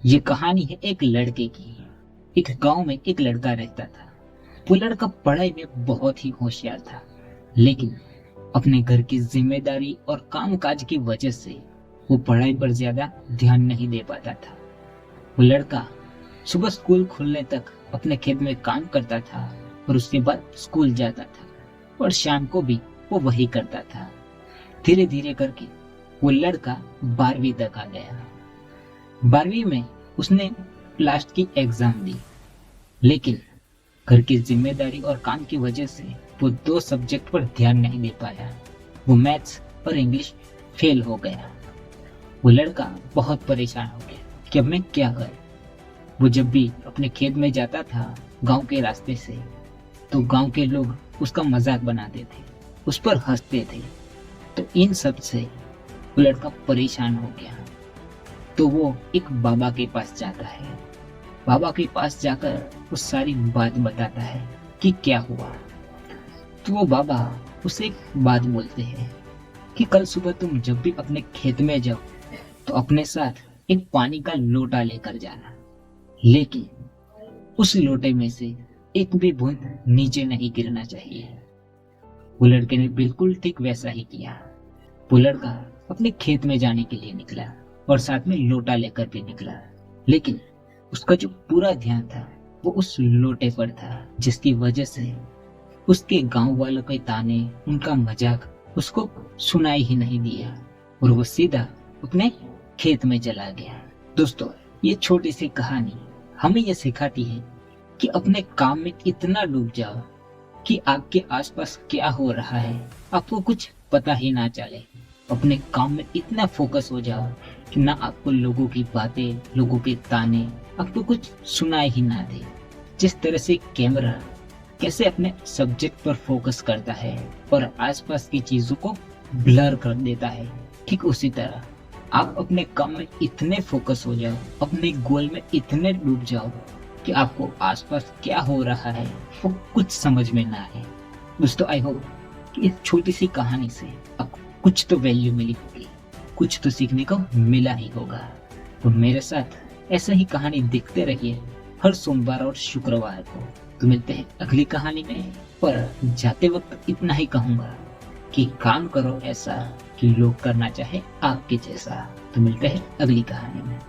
ये कहानी है एक लड़के की। एक गांव में एक लड़का रहता था। वो लड़का पढ़ाई में बहुत ही होशियार था, लेकिन अपने घर की जिम्मेदारी और कामकाज की वजह से वो पढ़ाई पर ज्यादा ध्यान नहीं दे पाता था। वो लड़का सुबह स्कूल खुलने तक अपने खेत में काम करता था और उसके बाद स्कूल जाता था और शाम को भी वो वही करता था। धीरे धीरे करके वो लड़का 12वीं तक आ गया। 12वीं में उसने लास्ट की एग्जाम दी, लेकिन घर की जिम्मेदारी और काम की वजह से वो दो सब्जेक्ट पर ध्यान नहीं दे पाया। वो मैथ्स और इंग्लिश फेल हो गया। वो लड़का बहुत परेशान हो गया कि अब मैं क्या करूं। वो जब भी अपने खेत में जाता था गांव के रास्ते से, तो गांव के लोग उसका मजाक बनाते थे, उस पर हंसते थे। तो इन सब से वो लड़का परेशान हो गया। तो वो एक बाबा के पास जाता है। बाबा के पास जाकर वो सारी बात बताता है कि क्या हुआ। तो वो बाबा उसे एक बात बोलते हैं कि कल सुबह तुम जब भी अपने खेत में जाओ तो अपने साथ एक पानी का लोटा लेकर जाना, लेकिन उस लोटे में से एक भी बूंद नीचे नहीं गिरना चाहिए। वो लड़के ने बिल्कुल ठीक वैसा ही किया। वो लड़का अपने खेत में जाने के लिए निकला और साथ में लोटा लेकर भी निकला, लेकिन उसका जो पूरा ध्यान था वो उस लोटे पर था, जिसकी वजह से उसके गांव वालों के ताने, उनका मजाक उसको सुनाई ही नहीं दिया और वो सीधा अपने खेत में चला गया। दोस्तों, ये छोटी सी कहानी हमें ये सिखाती है कि अपने काम में इतना डूब जाओ कि आपके आसपास क्या हो रहा है आपको कुछ पता ही ना चले। अपने काम में इतना फोकस हो जाओ कि ना आपको लोगों की बातें, लोगों के ताने आपको कुछ सुनाई ही ना दे। जिस तरह से कैमरा कैसे अपने सब्जेक्ट पर फोकस करता है और आसपास की चीजों को ब्लर कर देता है, ठीक उसी तरह आप अपने काम में इतने फोकस हो जाओ, अपने गोल में इतने डूब जाओ कि आपको आसपास क्या हो रहा है वो कुछ समझ में ना आए। दोस्तों, आई होप कि इस छोटी सी कहानी से आपको कुछ तो वैल्यू मिली होगी, कुछ तो सीखने को मिला ही होगा। तो मेरे साथ ऐसा ही कहानी देखते रहिए हर सोमवार और शुक्रवार को। तो मिलते हैं अगली कहानी में, पर जाते वक्त इतना ही कहूंगा कि काम करो ऐसा कि लोग करना चाहे आपके जैसा। तो मिलते हैं अगली कहानी में।